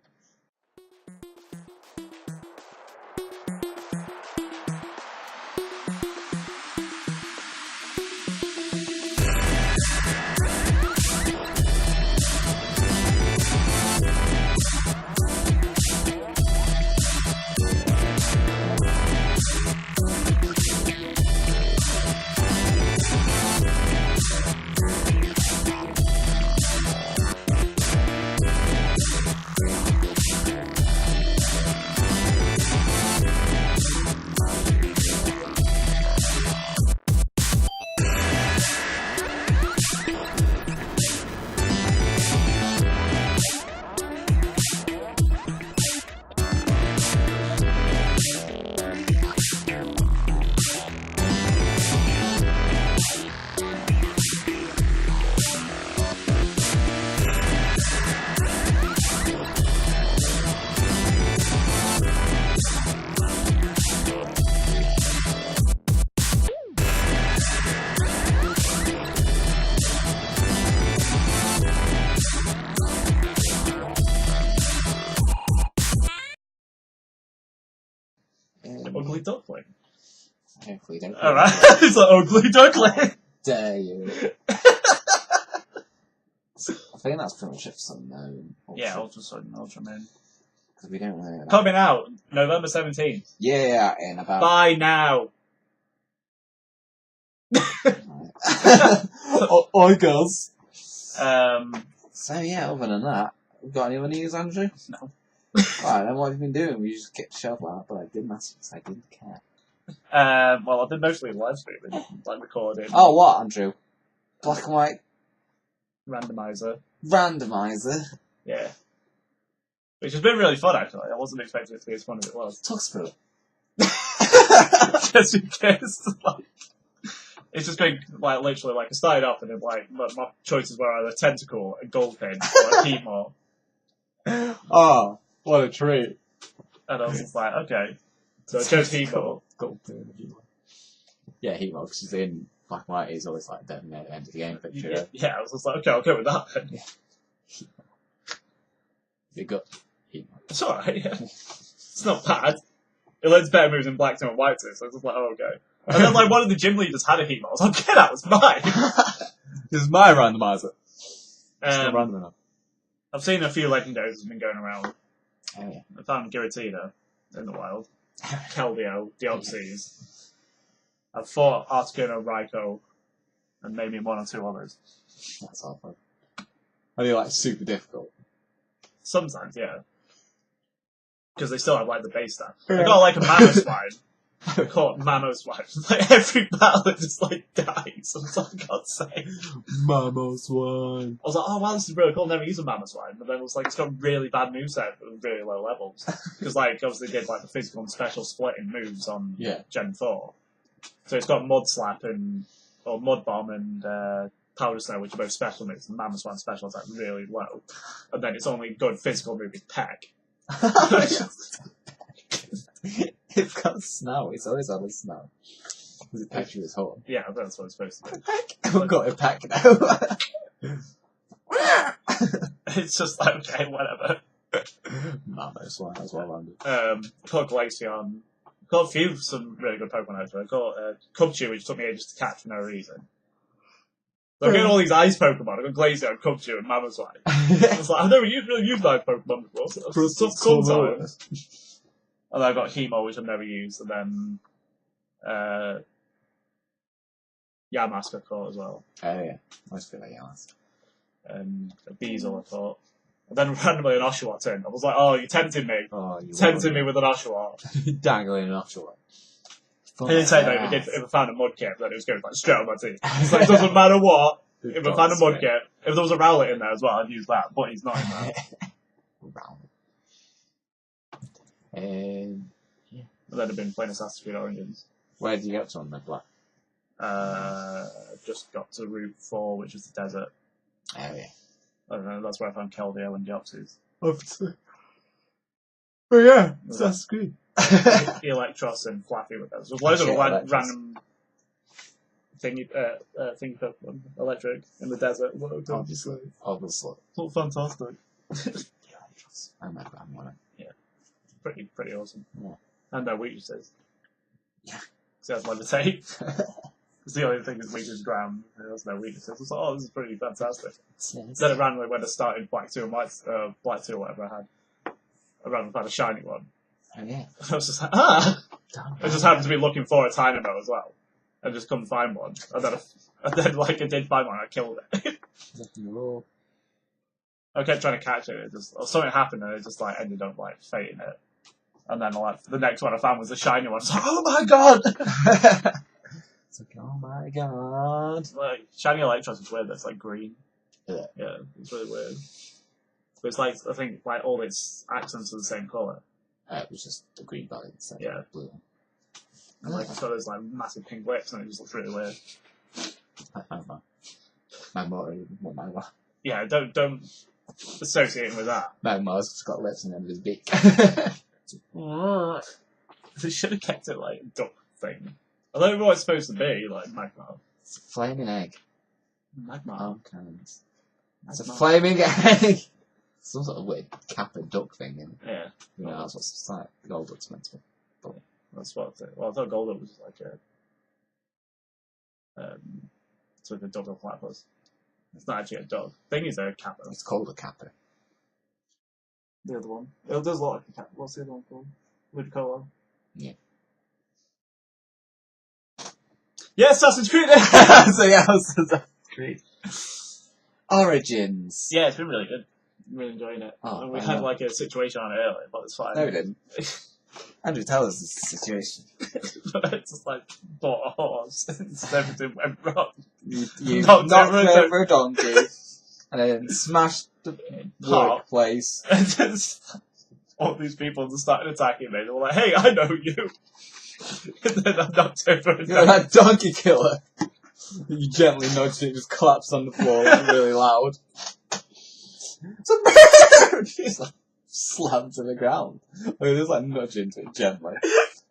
Ugly duckling. Hopefully don't. Alright, it's like ugly duckling. Dare you. I think that's pretty much it for some Yeah, Ultra Sun, Ultra Moon. Because we don't know. Coming out November 17th. Yeah, in about. Buy now. Oi, girls. So yeah, other than that, we got any other news, Andrew? No. Alright, then what have you been doing? We just kept the shovel out, but I didn't ask because I didn't care. well, I've been mostly live streaming, like recording. Oh, what, Andrew? Black and white Randomizer. randomizer. Yeah. Which has been really fun, actually. I wasn't expecting it to be as fun as it was. Tuxborough. Just in case, like, it's just going, like, literally, like, I started off and then, like, my choices were either Tentacle, a Goldpin, or a Heatmore. Oh, what a treat. And I was just like, okay. So I chose Heatmore. Goldpin. Yeah, Heatmore, because he's in Black and White, he's always like dead near the end of the game picture. Yeah, I was just like, okay, I'll go with that then. You're good. Heatmore. It's alright, yeah. It's not bad. It learns better moves in Black 2 and White 2, so I was just like, oh, okay. And then, like, one of the gym leaders had a Heatmore. I was like, okay, that was mine. This is my randomizer. It's not random enough. I've seen a few legendaries that's been going around. Oh, yeah. I found Giratina in the wild. Keldeo, Deoxys. I've fought Articuno, Raikou, and maybe one or two others. That's awful. Are they like super difficult? Sometimes, yeah. Because they still have like the base stuff. Yeah. I got like a Mamoswine. I caught Mamoswine. Like every battle it just like dies. I was like, God's sake. Mamoswine. I was like, oh wow, this is really cool. I've never used a Mamoswine. But then it was like, it's got really bad moveset with really low levels. Because like, obviously they did like the physical and special splitting moves on Gen 4. So it's got Mud Slap or Mud Bomb and Powder Snow, which are both special moves, and Mamoswine special attack really low. And then its only good physical move is Peck. It's got snow. It's always on the snow. Was it Peck his horn? Yeah, that's what it's supposed to do. I've got a pack now. It's just like, okay, whatever. No, that's why as well rounded. Caught Glaceon. Caught some really good Pokemon actually. I caught Cubchoo, which took me ages to catch for no reason. So I'm getting all these ice Pokemon. I got Glaceon, Cubchoo, and Mammothswine. It's like, I've never really used ice Pokemon before. So sometimes. And then I got Hemo, which I've never used, and then Yamask I caught as well. Oh yeah, I always feel like Yamask. And a Beezle I caught. And then randomly an Oshawott turned. I was like, oh, you're tempting me. Oh, you Tempting me with an Oshawott. Dangling an Oshawott. I didn't say that if I found a Mudkip, then it was going like straight on my teeth. It's like, it doesn't matter what. If I found a Mudkip, if there was a Rowlet in there as well, I'd use that, but he's not in there. Rowlet. Yeah. And then I've been playing Assassin's Creed Origins. Where did you get to on the black? Just got to Route 4, which is the desert. Oh yeah. I don't know, that's where I found Keldeo and Deoxys. Obviously. But yeah, Assassin's Creed. Electros and Flappy with those. There's loads of random thingy Pokemon, electric, in the desert. Obviously. It's all fantastic. Electros. I remember having one. Yeah. Pretty awesome. Yeah. And their weaknesses. Yeah. So that's levitate. It's the only thing that's weak is ground. There's no weaknesses. I was like, oh, this is pretty fantastic. Then it randomly when I started Black 2 and Black 2 or whatever I had. I randomly found a shiny one. Oh yeah. I was just like, I just happened to be looking for a Tynamo as well. And just couldn't find one. And then like I did find one, I killed it. I kept trying to catch it, something happened and it just like ended up like fating it. And then like the next one I found was a shiny one. I was like, oh my god! It's like, oh my god. Like shiny Electros is weird, it's like green. Yeah. Yeah, it's really weird. But it's like I think like all its accents are the same colour. It was just the green body instead Yeah. of blue. And like it's got those like massive pink lips and it just looks really weird. Magmar. Yeah, don't associate him with that. Magmar's just got lips in the end of his beak. They should have kept it like a duck thing. I don't know what it's supposed to be, like Magmar. It's a flaming egg. Magmar. Arm cannons. It's a flaming egg! Some sort of weird kappa duck thing in it. Yeah. You know, that's what it's like. The old duck's meant to be. But That's what I thought. Well, I thought Golden was like a it's like a dog or platypus. It's not actually a dog. Thing is a kappa. it's called a kappa. The other one. It does look like a kappa. What's the other one called? Ludicolo. Yeah. Yeah, Assassin's Creed! So yeah, Assassin's Creed. Origins. Yeah, it's been really good. I'm really enjoying it. Oh, we I had know. like a situation on it earlier, but it's fine. No, we didn't. Andrew, tell us the situation. It's just like bought a horse and everything went wrong. You Knocked knocked over over a donkey and then smashed the workplace. And just all these people just started attacking me. They were like, hey, I know you. And then I knocked over a You're that donkey killer. You gently nudged it, just collapsed on the floor really loud. It's a bird! He's like slammed to the ground. Like, just like nudging to it gently.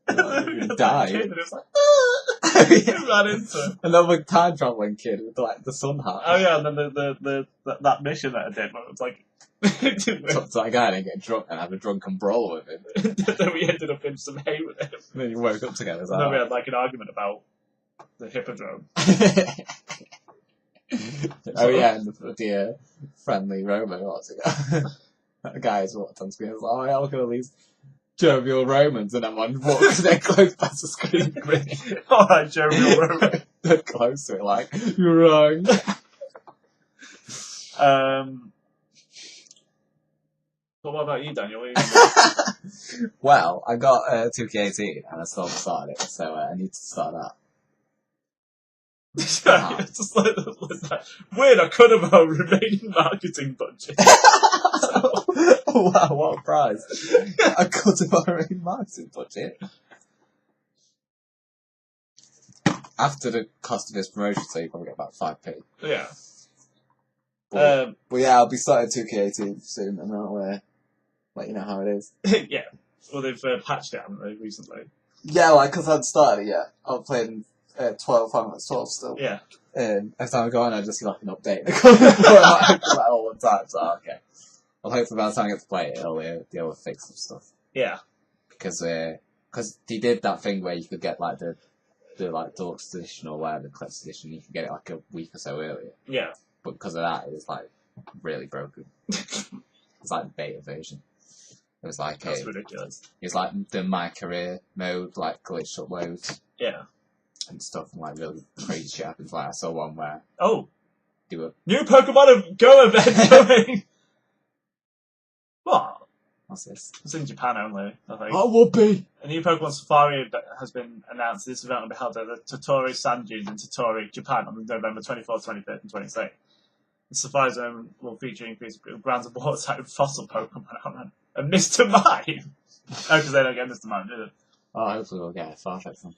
Like, died. And it was like, he ran into it. Another time traveling kid with like the sun hat. Oh yeah, and then that mission that I did, but it was like, Talk to that guy and get drunk and have a drunken brawl with him. then we ended up in some hay with him. And then you woke up together. And then we had like an argument about the hippodrome. Oh yeah, and the friendly Roman, what's it called? That guy has walked on screen and was like, oh yeah, look at all these jovial Romans, and everyone walks their close past the screen grinning. Alright, jovial Roman. They're close to it like, you're wrong. But what about you, Daniel? What are you Well, I got 2K18 and I still haven't started it, so I need to start that. It's just like that. Weird, I could have a remaining marketing budget. Wow, what a prize. I cut him already marketing budget. After the cost of his promotion, so you probably get about 5p. Yeah. But yeah, I'll be starting 2K18 soon, and I'll let you know how it is. Yeah. Well, they've patched it, haven't they, recently? Yeah, like, because I hadn't started it yet. I've played 12, I'm at 12 still. Yeah. Every time I go on, I just see like an update. like all the time, so okay. Well, hopefully by the time I get to play it, they'll fix some stuff. Yeah. Because they did that thing where you could get like the like deluxe edition or whatever, the collector's edition, you could get it like a week or so earlier. Yeah. But because of that, it was like really broken. It's like the beta version. It was like That's ridiculous. It was like the My Career mode, like glitched up loads. Yeah. And stuff, and like really crazy shit happens. Like I saw one where new Pokemon Go event coming. What? What's this? It's in Japan only, I think. Oh, would be. A new Pokemon Safari has been announced. This event will be held at the Tottori Sand Dunes in Tottori, Japan on November 24th, 25th, and 26th. The Safari Zone will feature increased grounds of water type fossil Pokemon and Mr. Mime. Oh, because they don't get Mr. Mime, do they? Oh, hopefully we'll get a Farfetch one.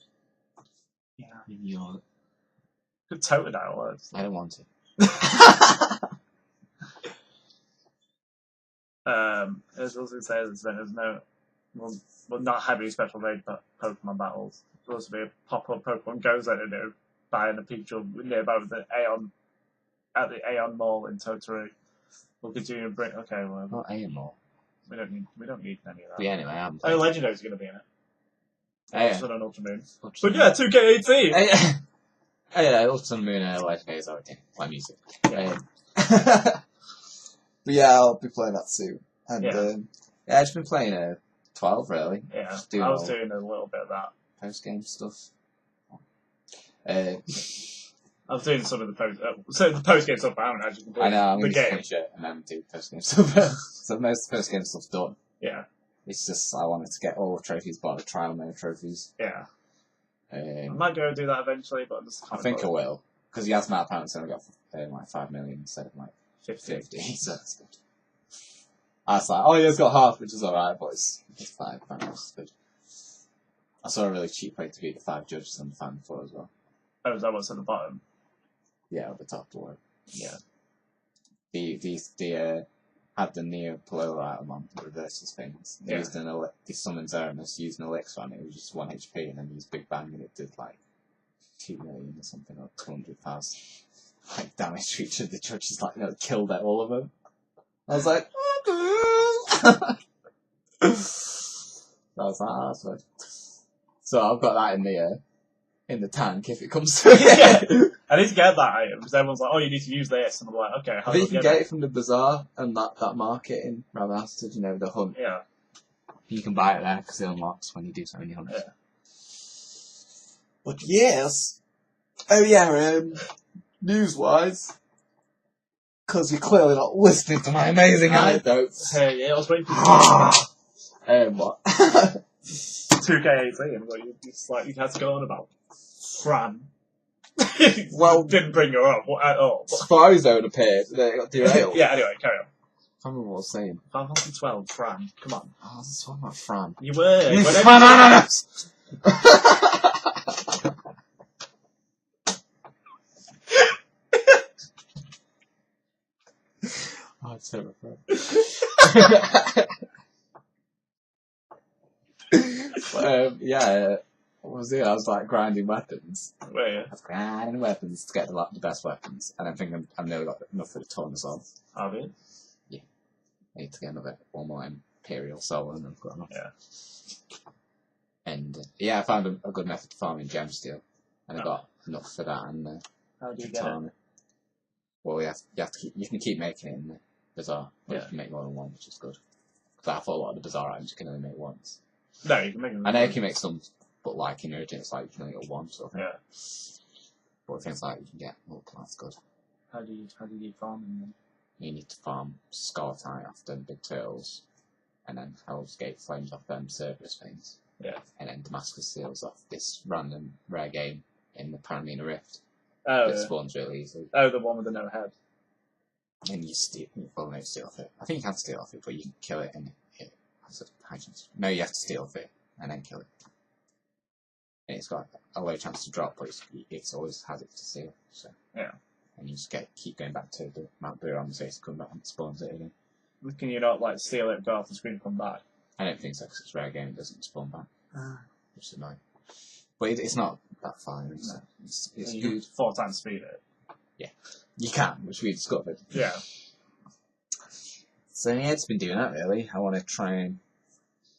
Yeah. Could Totodile works. I don't want to. As also says, there's no, will not have any special raid Pokemon battles. There'll also be a pop-up Pokemon Go Zone to buy in a Pikachu nearby with the Aeon at the Aeon Mall in Tottori. We'll continue to bring. Okay, well, Not Aeon Mall. we don't need any of that. But yeah, anyway, I'm. Oh, Legendary's going to be in it. Ultra and Ultra Moon. But yeah, 2K18. Yeah, Ultra Moon and Legendary's already my music. Yeah. But yeah, I'll be playing that soon. And Yeah. I've just been playing 12 really. Yeah, Doing I was all doing a little bit of that. post game stuff. I was doing some of the post. So the post game stuff, I haven't actually completed I know, I'm the going to game. finish it and then do post game stuff. So most of the post game stuff's done. Yeah, It's just I wanted to get all the trophies, but the trial mode trophies. yeah. I Um, might go do that eventually, but I'm just. I think I will. Because he has my apparently only got like 5 million instead of like 50. 50, so that's good. I was like, oh yeah, it's got half, which is alright, but it's 5, it's good. I saw a really cheap way to beat the 5 judges on the fan before as well. Oh, is that what's at the bottom? Yeah, at the top door. Yeah. They had the Neo Polo item on the reverses things. They Yeah. used they summoned Zeramus using Elixir on it. It was just 1 HP, and then used Big Bang, and it did like 2 million or something, or 200,000 like damage to each of the judges. Like, killed all of them. I was like, I was like, that's good. So I've got that in the tank if it comes to it. Yeah. I need to get that item because everyone's like, oh, you need to use this, and I'm like, okay. How I think you can get it from the bazaar and that market in Ramasted, the hunt. Yeah. You can buy it there because it unlocks when you do so many hunts. Yeah. But yes. Oh yeah, news-wise, because you're clearly not listening to my amazing anecdotes. Hey, yeah, I was waiting for What? 2K18, but you had to go on about Fran. Well, didn't bring her up at all. Safari Zone appeared, and then it got derailed. Yeah, anyway, carry on. I can't remember what I was saying. Final Fantasy 12, Fran. Come on. Oh, I was talking about Fran. You were. You Whenever- bananas! Oh, it's so yeah, what was it? I was like grinding weapons. Were you? I was grinding weapons to get the best weapons, and I think I've nearly got enough for the ton as well. Have you? I need to get one more Imperial Soul, and I've got enough. Yeah. And I found a good method to farming Gemsteel, and I got enough for that and How do you get it? Katana. Well, you can keep making it in the bazaar, but you can make more than one, which is good. Because I thought a lot of the bazaar items you can only make once. No, you can make them. I know you can make some, but like in Origin, it's like you can only get one sort of thing. Yeah. But things like you can get multiple, that's good. How do you farm them? You need to farm Scarletite off them big turtles, and then Hell's Gate Flames off them Cerberus things. Yeah. And then Damascus Seals off this random rare game in the Paramina Rift. Oh, It spawns really easily. oh, the one with the no head. And you steal off it. I think you can steal off it, but you can kill it and it has a high chance. No, you have to steal off it and then kill it. And it's got a low chance to drop, but it's always has it to steal. So yeah. And you just keep going back to the Mount Blue on the face, come back and spawns it again. Can you not steal it, go off the screen, and come back? I don't think so, because it's a rare game, it doesn't spawn back. Which is annoying. But it's not that fine. It's you good. can 4 times speed it. You can, which we discovered. Yeah. So yeah, it's been doing that really. I want to try and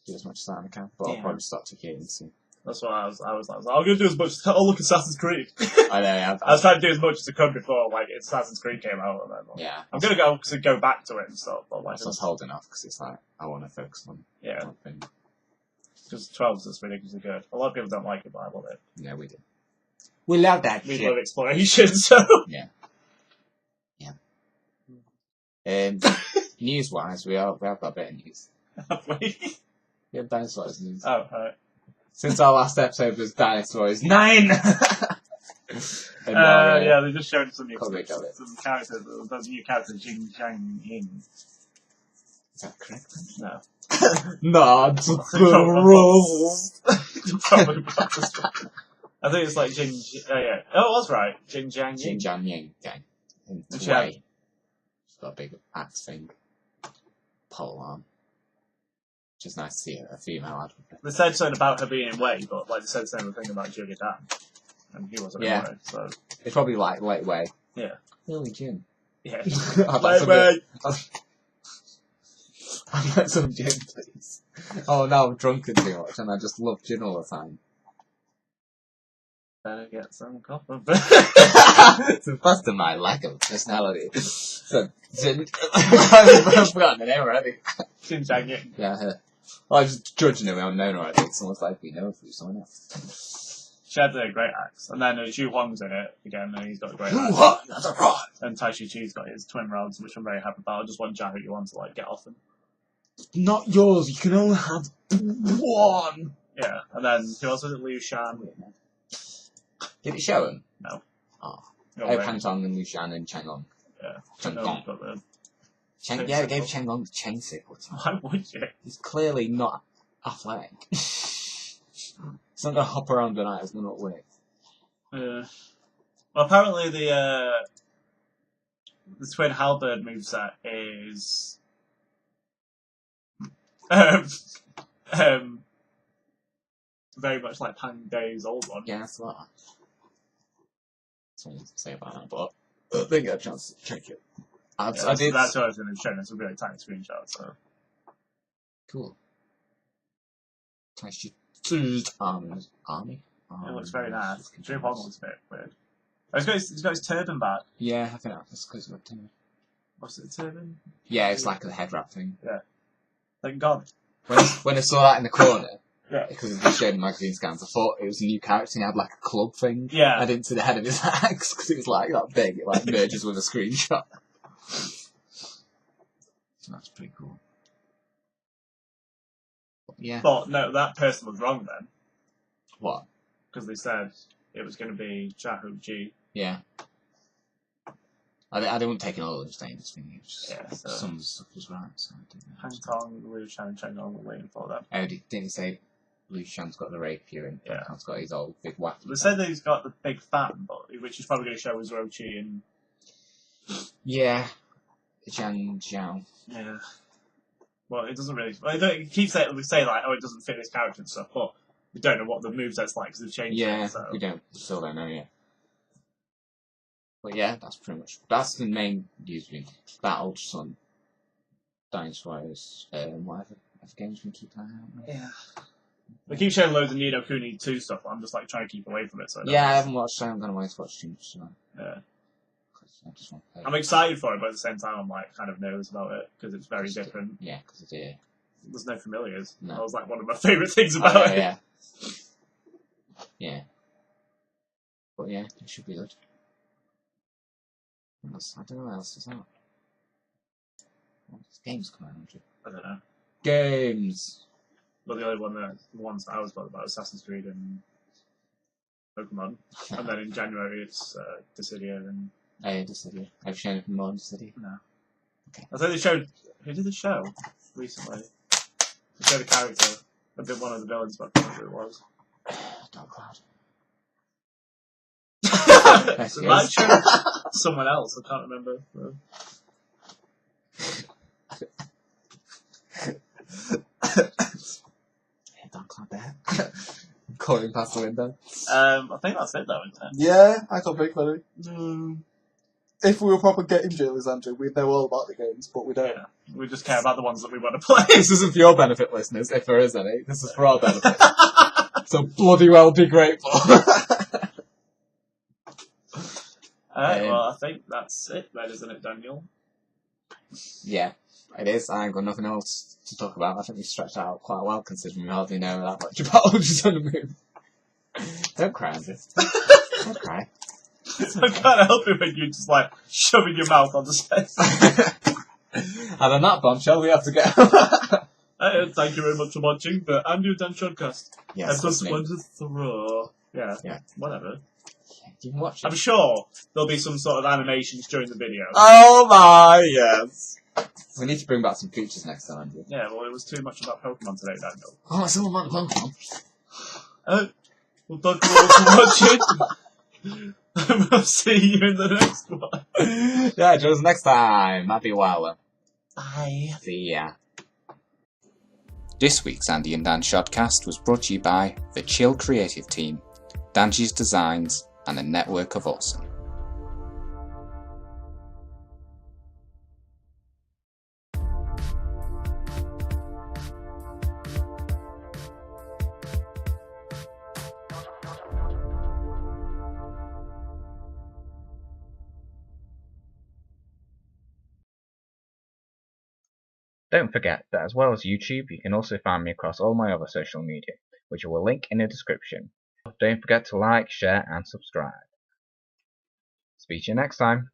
do as much as I can, but I'll Yeah. probably start ticking soon. That's what I was like, I'm going to do as much as... Oh, look, Assassin's Creed. I know, I was trying to do as much as I could before, like, Assassin's Creed came out. And then, like, yeah. I'm going to go back to it and stuff. But, like, I was holding off because it's like, I want to focus on yeah, one thing. because 12 is just ridiculously good. A lot of people don't like it, but I love it. Yeah, we do. We love that We shit. love exploration, so... News-wise, we have got a bit of news. Wait. We have dinosaurs news. Oh, alright. Since our last episode was dinosaurs 9! And now, Yeah, they just showed some new Comic of it. some characters. Those new characters, Jing Zhang Ying. Is that correct? No. Not gross. I think it's like Jing. Yeah. Oh, it was right. Jing Zhang Jin Ying. Jan Ying gang. And Which Wei. She's got a big axe thing. Pole arm. Which is nice to see a female advocate. They said something about her being in Wei, but like they said the same thing about Julia Dan. And he wasn't Yeah. in Wei, so. It's probably like late Wei. Yeah. Really, Jin. Yeah. I'd like some gin, please. Oh, now I'm drunken too much and I just love gin all the time. Better get some coffee. It's a first of my lack of personality. So, gin. I've forgotten the name already. Jing Zhang Ying. Yeah, well, I was just judging him on known already. It's almost like we know through someone else. She had a great axe. And then Xu Huang's in it again, and he's got a great axe. That's a rod! And Tai Chi Chi's got his twin rods, which I'm very happy about. I just want Jahu Yuan to like get off them. Not yours, you can only have one! Yeah, and then who else was it? Liu Shan. Did it show him? No. Oh. No Oh, way. Han Tong and Liu Shan and Chen Long. Yeah. Chen No, Gong. but the- Yeah, they gave Chen Long the chain sickle. Why would you? He's clearly not athletic. He's not gonna hop around the night, he's gonna not win it. Well, apparently the twin halberd moveset is very much like Pang Day's old one. Yeah, that's what. That's all I to say about that, but I didn't get a chance to check it. I did. That's what I was going to show. It's a really tiny screenshot. So Cool. Army. it looks very nice. Drew Hong looks a bit weird. Oh, he's got his turban back. Yeah, I think that's because of it. What's it, turban? Yeah, it's like a head wrap thing. Thank God. When I saw that in the corner, Yeah. because of the showed magazine scans, I thought it was a new character and he had like a club thing. Yeah. I didn't see the head of his axe because it was like that big. It like merges with a screenshot. So that's pretty cool. But yeah. But no, that person was wrong then, What? because they said it was going to be Jahu Ji. Yeah. I didn't take all of the stainless thing. It was just, Yeah, so- some of the stuff was right. So I didn't Hang understand. Tong, Liu Shan, and Chen Gong were waiting for them. Oh, didn't say Liu Shan's got the rapier and Yeah. Han's got his old big wacky. They said that he's got the big fan, but which is probably going to show as Rochi and Yeah. Zhang Zhao. yeah. Well, it doesn't really. Well, it keeps saying like, oh, it doesn't fit this character and stuff, but we don't know what the moveset's like because they've changed Yeah, it. So. we still don't know yet. But yeah, that's the main news. Battle Sun, Dinosaurs, whatever games we keep an eye on. Yeah. They keep showing loads of Ni no Kuni 2 stuff, but I'm just like trying to keep away from it. So Yeah, I haven't watched. I'm gonna wait to watch too much tonight. Yeah. I just want to play. I'm excited for it, but at the same time, I'm like kind of nervous about it because it's very different. Yeah, because it's here. There's no familiars. No. That was like one of my favourite things about it. Yeah. Yeah. But yeah, it should be good. What else? I don't know what else is out. What games coming out? I don't know. Games. But the ones that I was bothered about, Assassin's Creed and Pokemon. And then in January it's Dissidia and... I just said, yeah. I've shown it more in the city. No. Okay. I think they showed... Who did the show recently? They showed a character. A bit one of the villains, but I can't remember who it was. Dark Cloud. It might show someone else, I can't remember. Dark Cloud there. Calling past the window. I think that's it, though, isn't it? Yeah, I can't think of any. If we were proper game jailers, Andrew, we'd know all about the games, but we don't. Yeah. We just care about the ones that we want to play. This isn't for your benefit, listeners, if there is any. This is for our benefit. So bloody well be grateful. Alright, well, I think that's it then, isn't it, Daniel? Yeah, it is. I ain't got nothing else to talk about. I think we've stretched out quite well, considering we hardly know that much about Oldest on the Moon. Don't cry, Andrew. Don't cry. I can't help it when you're just like shoving your mouth on the space. And on that bombshell, we have to go. Thank you very much for watching the Andrew Dan Shotcast. Yes, Episode 23. Yeah, whatever. You can watch it. I'm sure there'll be some sort of animations during the video. Oh my, yes. We need to bring back some features next time, Andrew. Yeah, well, it was too much about Pokemon today, Daniel. Oh, it's all about Pokemon. Well, thank you all for watching. We'll see you in the next one. Yeah, join us next time. Happy WoWer. Bye. See ya. This week's Andy and Dan Shotcast was brought to you by the Chill Creative Team, Danji's Designs, and a network of awesome. Don't forget that as well as YouTube, you can also find me across all my other social media, which I will link in the description. Don't forget to like, share, and subscribe. Speak to you next time.